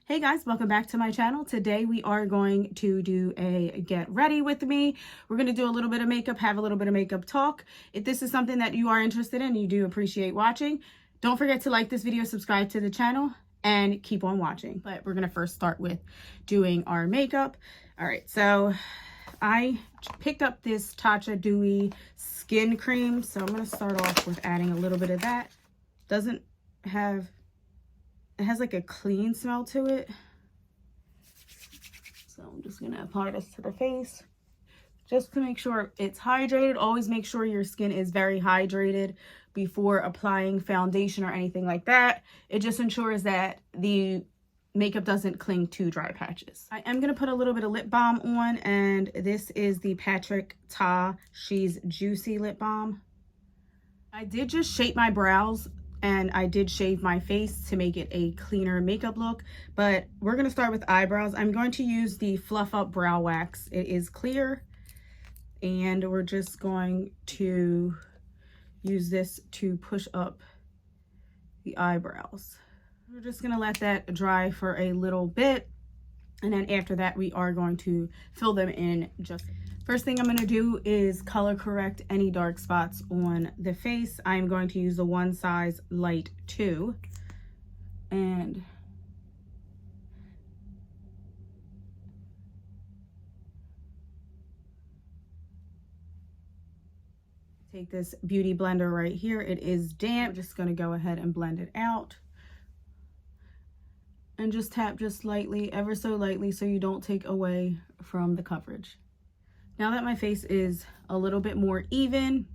Hey guys, welcome back to my channel. Today we are going to do a get ready with me. We're going to do a little bit of makeup, have a little bit of makeup talk. If this is something that you are interested in, you do appreciate watching, don't forget to like this video, subscribe to the channel, and keep on watching. But we're going to first start with doing our makeup. All right, so I picked up this Tatcha Dewy skin cream. So I'm going to start off with adding a little bit of that. It has like a clean smell to it. So I'm just gonna apply this to the face just to make sure it's hydrated. Always make sure your skin is very hydrated before applying foundation or anything like that. It just ensures that the makeup doesn't cling to dry patches. I am gonna put a little bit of lip balm on, and this is the Patrick Ta She's Juicy Lip Balm. I did just shape my brows and I did shave my face to make it a cleaner makeup look, but we're going to start with eyebrows. I'm going to use the Fluff Up Brow Wax. It is clear, and we're just going to use this to push up the eyebrows. We're just going to let that dry for a little bit, and then after that we are going to fill them in. First thing I'm going to do is color correct any dark spots on the face. I'm going to use the One Size Light 2. And take this beauty blender right here. It is damp. We're just going to go ahead and blend it out. And just tap just lightly, ever so lightly, so you don't take away from the coverage. Now that my face is a little bit more even,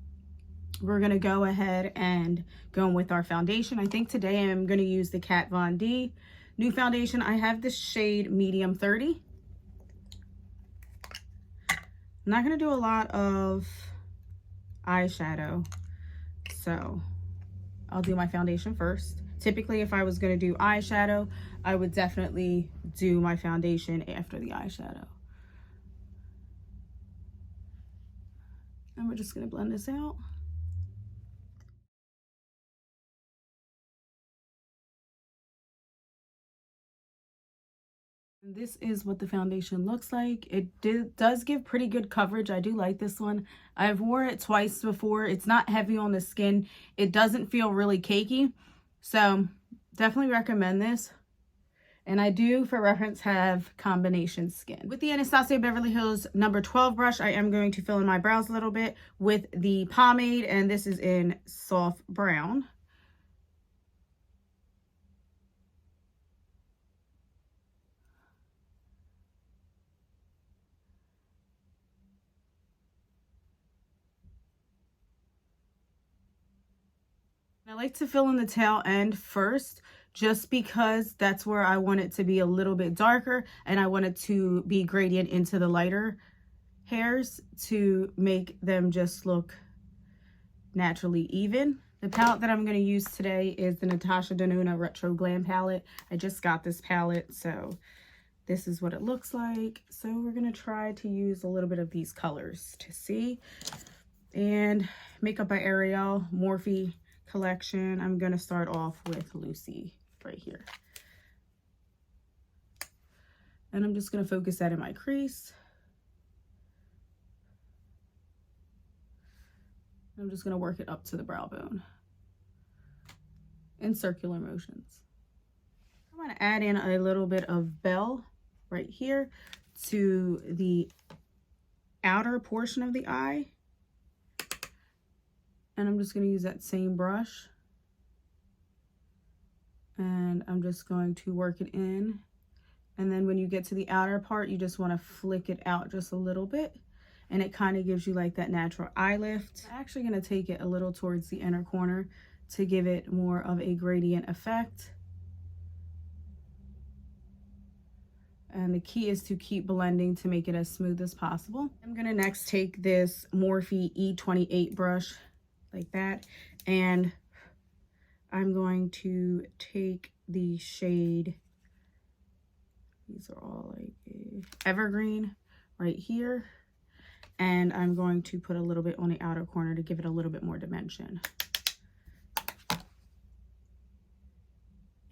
we're gonna go ahead and go in with our foundation. I think today I'm gonna use the Kat Von D new foundation. I have this shade Medium 30. I'm not gonna do a lot of eyeshadow, so I'll do my foundation first. Typically, if I was gonna do eyeshadow, I would definitely do my foundation after the eyeshadow. And we're just going to blend this out. And this is what the foundation looks like. It does give pretty good coverage. I do like this one. I've worn it twice before. It's not heavy on the skin. It doesn't feel really cakey. So definitely recommend this. And I do, for reference, have combination skin. With the Anastasia Beverly Hills number 12 brush, I am going to fill in my brows a little bit with the pomade, and this is in Soft Brown. I like to fill in the tail end first, just because that's where I want it to be a little bit darker, and I want it to be gradient into the lighter hairs to make them just look naturally even. The palette that I'm going to use today is the Natasha Denona Retro Glam palette. I just got this palette, so this is what it looks like. So we're going to try to use a little bit of these colors to see. And Makeup by Ariel Morphe collection. I'm going to start off with Lucy right here. And I'm just going to focus that in my crease. I'm just going to work it up to the brow bone in circular motions. I'm going to add in a little bit of Belle right here to the outer portion of the eye. And I'm just going to use that same brush. And I'm just going to work it in. And then when you get to the outer part, you just want to flick it out just a little bit. And it kind of gives you like that natural eye lift. I'm actually going to take it a little towards the inner corner to give it more of a gradient effect. And the key is to keep blending to make it as smooth as possible. I'm going to next take this Morphe E28 brush like that, and I'm going to take the shade, these are all like Evergreen right here, and I'm going to put a little bit on the outer corner to give it a little bit more dimension.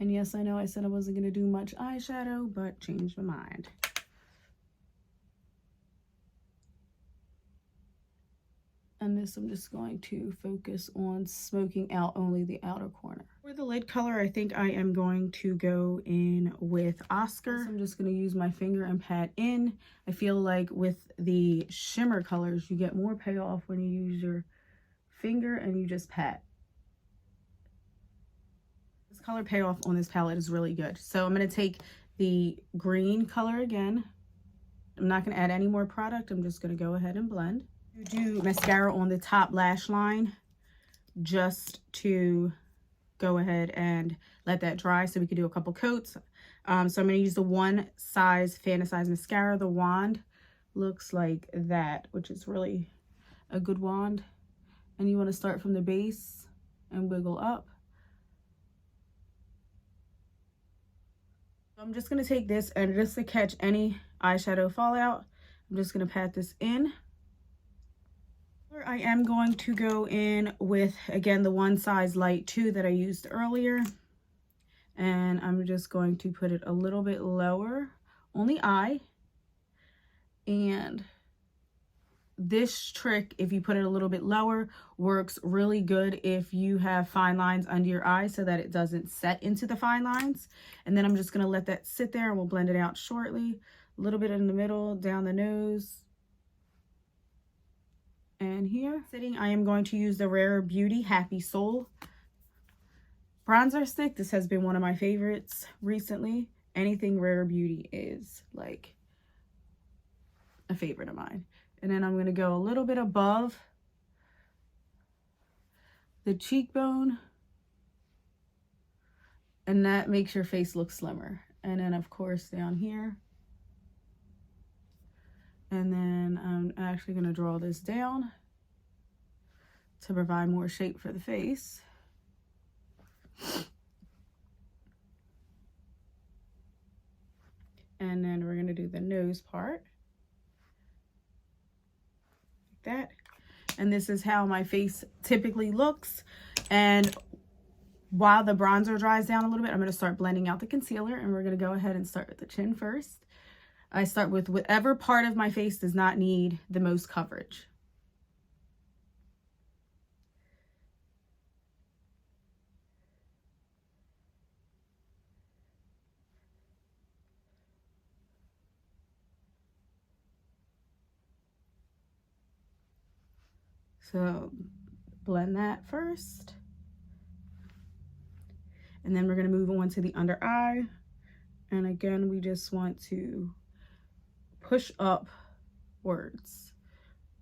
And yes, I know I said I wasn't going to do much eyeshadow, but changed my mind. And this, I'm just going to focus on smoking out only the outer corner. For the lid color, I think I am going to go in with Oscar. So I'm just going to use my finger and pat in. I feel like with the shimmer colors, you get more payoff when you use your finger and you just pat. This color payoff on this palette is really good. So I'm going to take the green color again. I'm not going to add any more product. I'm just going to go ahead and blend. You do mascara on the top lash line just to go ahead and let that dry so we can do a couple coats. So I'm going to use the one size Fantasize mascara. The wand looks like that, which is really a good wand. And you want to start from the base and wiggle up. I'm just going to take this, and just to catch any eyeshadow fallout, I'm just going to pat this in. I am going to go in with, again, the one size light 2 that I used earlier. And I'm just going to put it a little bit lower on the eye. And this trick, if you put it a little bit lower, works really good if you have fine lines under your eye so that it doesn't set into the fine lines. And then I'm just going to let that sit there and we'll blend it out shortly. A little bit in the middle, down the nose. And here, sitting, I am going to use the Rare Beauty Happy Soul bronzer stick. This has been one of my favorites recently. Anything Rare Beauty is like a favorite of mine. And then I'm going to go a little bit above the cheekbone. And that makes your face look slimmer. And then, of course, down here. And then I'm actually going to draw this down to provide more shape for the face. And then we're going to do the nose part. Like that. And this is how my face typically looks. And while the bronzer dries down a little bit, I'm going to start blending out the concealer. And we're going to go ahead and start with the chin first. I start with whatever part of my face does not need the most coverage. So blend that first. And then we're going to move on to the under eye. And again, we just want to push upwards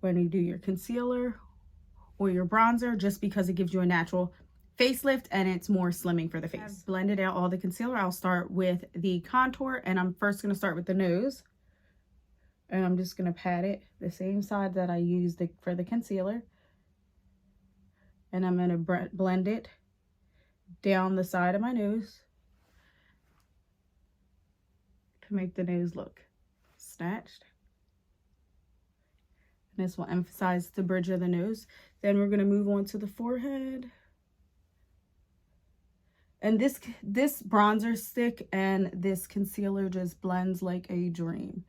when you do your concealer or your bronzer, just because it gives you a natural facelift and it's more slimming for the face. I've blended out all the concealer. I'll start with the contour, and I'm first going to start with the nose. And I'm just going to pat it the same side that I used for the concealer. And I'm going to blend it down the side of my nose to make the nose look snatched. And this will emphasize the bridge of the nose. Then we're going to move on to the forehead. And this bronzer stick and this concealer just blends like a dream.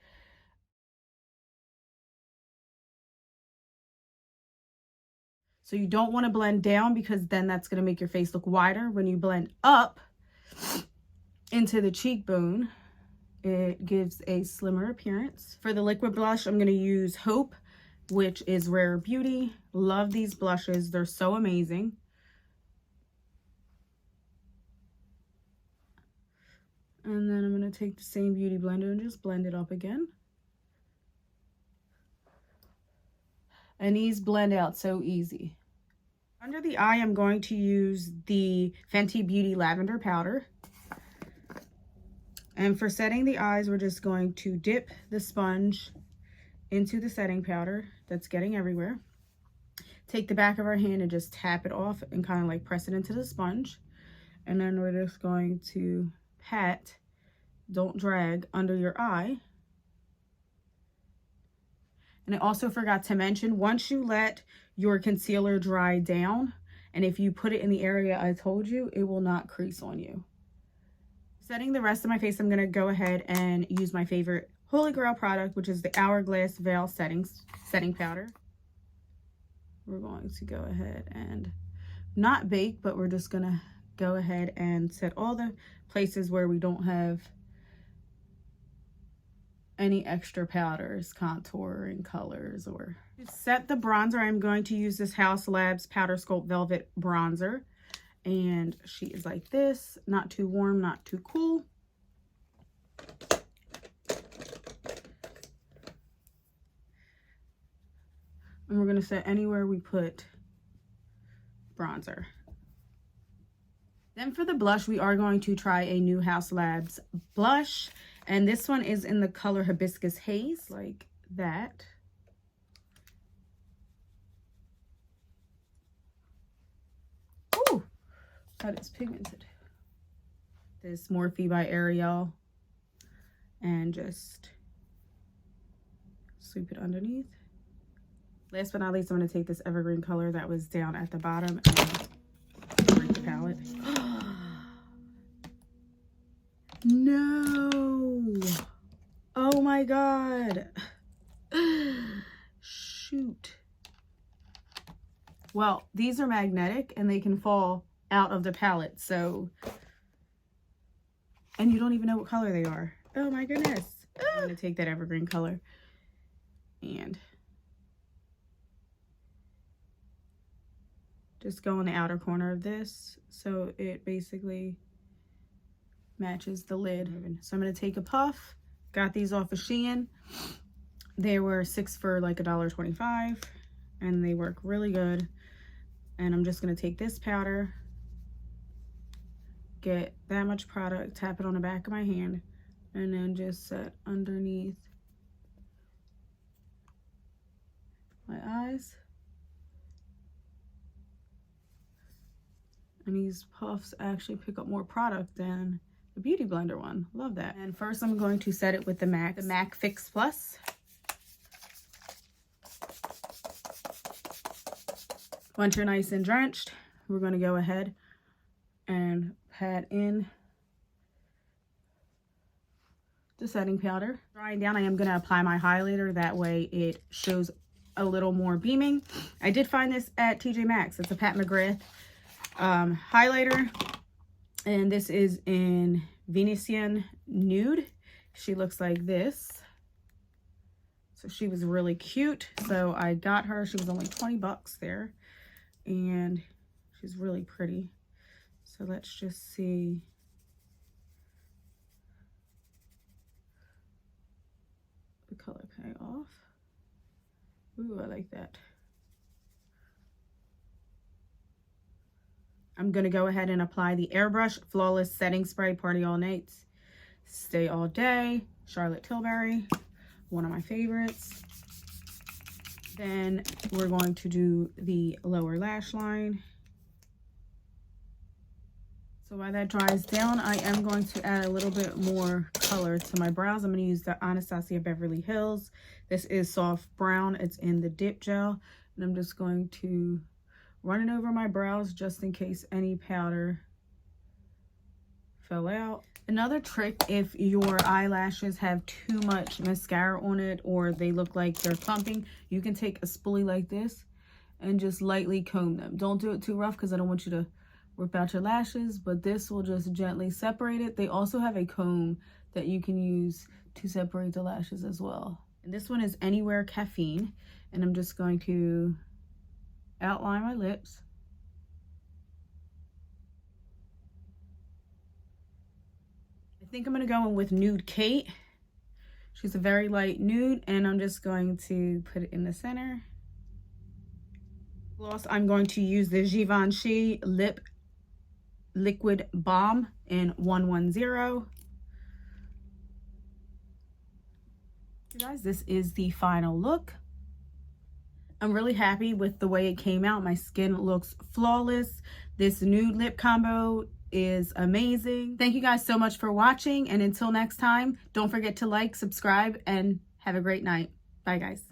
So you don't want to blend down, because then that's going to make your face look wider. When you blend up into the cheekbone, it gives a slimmer appearance. For the liquid blush, I'm going to use Hope, which is Rare Beauty. Love these blushes. They're so amazing. And then I'm going to take the same beauty blender and just blend it up again. And these blend out so easy. Under the eye, I'm going to use the Fenty Beauty Lavender Powder. And for setting the eyes, we're just going to dip the sponge into the setting powder that's getting everywhere. Take the back of our hand and just tap it off and kind of like press it into the sponge. And then we're just going to pat, don't drag, under your eye. And I also forgot to mention, once you let your concealer dry down, and if you put it in the area I told you, it will not crease on you. Setting the rest of my face, I'm going to go ahead and use my favorite Holy Grail product, which is the Hourglass Veil setting powder. We're going to go ahead and not bake, but we're just going to go ahead and set all the places where we don't have any extra powders, contouring colors. Or to set the bronzer, I'm going to use this Haus Labs Powder Sculpt Velvet Bronzer. And she is like this, not too warm, not too cool. And we're going to set anywhere we put bronzer. Then for the blush, we are going to try a new Haus Labs blush. And this one is in the color Hibiscus Haze, like that. Ooh, that is pigmented. This Morphe by Ariel. And just sweep it underneath. Last but not least, I'm going to take this evergreen color that was down at the bottom and break the palette. No! Oh my god! Shoot. Well, these are magnetic and they can fall out of the palette, so... And you don't even know what color they are. Oh my goodness. I'm going to take that evergreen color and just go in the outer corner of this so it basically matches the lid. So I'm going to take a puff. Got these off of Shein. They were 6 for like $1.25 and they work really good. And I'm just going to take this powder, get that much product, tap it on the back of my hand, and then just set underneath my eyes. And these puffs actually pick up more product than the Beauty Blender one. Love that. And first I'm going to set it with the MAC Fix Plus. Once you're nice and drenched, we're going to go ahead and pat in the setting powder. Drying down, I am going to apply my highlighter. That way it shows a little more beaming. I did find this at TJ Maxx. It's a Pat McGrath highlighter. And this is in Venetian Nude. She looks like this. So she was really cute. So I got her. She was only 20 bucks there. And she's really pretty. So let's just see. The color pay off. Ooh, I like that. I'm going to go ahead and apply the Airbrush Flawless Setting Spray Party All Nights. Stay All Day. Charlotte Tilbury. One of my favorites. Then we're going to do the lower lash line. So while that dries down, I am going to add a little bit more color to my brows. I'm going to use the Anastasia Beverly Hills. This is soft brown. It's in the dip gel. And I'm just going to run it over my brows just in case any powder fell out. Another trick, if your eyelashes have too much mascara on it or they look like they're clumping, you can take a spoolie like this and just lightly comb them. Don't do it too rough because I don't want you to rip out your lashes, but this will just gently separate it. They also have a comb that you can use to separate the lashes as well. And this one is Anywhere Caffeine, and I'm just going to outline my lips. I think I'm going to go in with Nude Kate. She's a very light nude, and I'm just going to put it in the center. Gloss, I'm going to use the Givenchy Lip Liquid Balm in 110. You guys, this is the final look. I'm really happy with the way it came out. My skin looks flawless. This nude lip combo is amazing. Thank you guys so much for watching, and until next time, don't forget to like, subscribe, and have a great night. Bye guys.